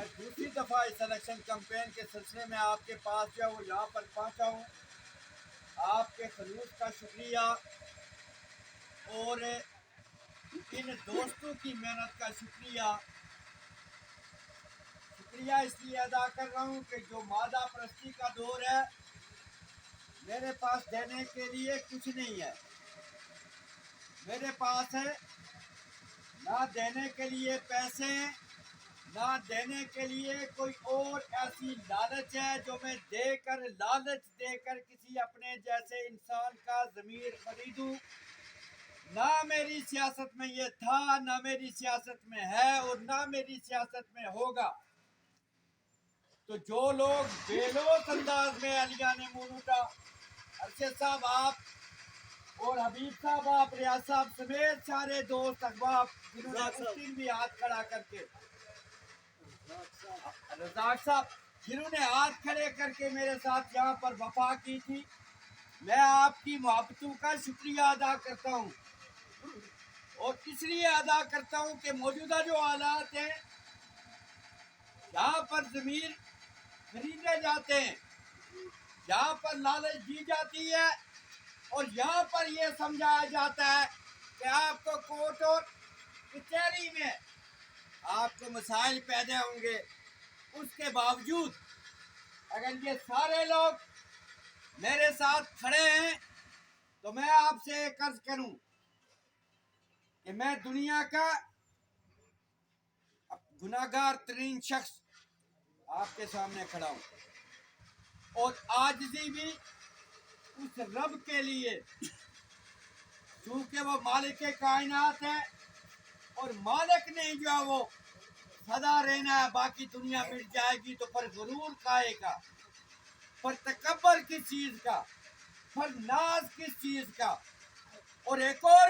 میں دوسری دفعہ اس الیکشن کمپین کے سلسلے میں آپ کے پاس جو ہے وہ یہاں پر پہنچا ہوں. آپ کے خلوص کا شکریہ اور ان دوستوں کی محنت کا شکریہ اس لیے ادا کر رہا ہوں کہ جو مادہ پرستی کا دور ہے میرے پاس دینے کے لیے کچھ نہیں ہے. میرے پاس ہے نہ دینے کے لیے پیسے نہ دینے کے لیے کوئی اور ایسی لالچ ہے جو میں لالچ دے کر کسی اپنے جیسے انسان کا ضمیر خریدوں. نہ میری سیاست میں یہ تھا نہ میری سیاست میں ہے اور نہ میری سیاست میں ہوگا. تو جو لوگ بے لوث انداز میں علیانِ مولوٹا ارشد صاحب آپ اور حبیب صاحب آپ ریاض صاحب سمیت سارے دوست احباب جنہوں نے اس دن بھی ہاتھ کھڑا کر کے رزاق صاحب جنہوں نے ہاتھ کھڑے کر کے میرے ساتھ یہاں پر وفا کی تھی میں آپ کی محبتوں کا شکریہ ادا کرتا ہوں اور اس لیے ادا کرتا ہوں کہ موجودہ جو حالات ہیں یہاں پر ضمیر خریدے جاتے ہیں یہاں پر لالچ دی جاتی ہے اور یہاں پر یہ سمجھایا جاتا ہے کہ آپ کو کورٹ اور کچہری میں آپ کو مسائل پیدا ہوں گے. اس کے باوجود اگر یہ سارے لوگ میرے ساتھ کھڑے ہیں تو میں آپ سے ایک عرض کروں کہ میں دنیا کا گناہگار ترین شخص آپ کے سامنے کھڑا ہوں اور عاجزی بھی اس رب کے لیے چونکہ وہ مالک کائنات ہے اور مالک نے جو ہے وہ سدا رہنا ہے. باقی دنیا مٹ جائے گی تو پر غرور کائے کا پر تکبر کس چیز کا پر ناز کس چیز کا. اور ایک اور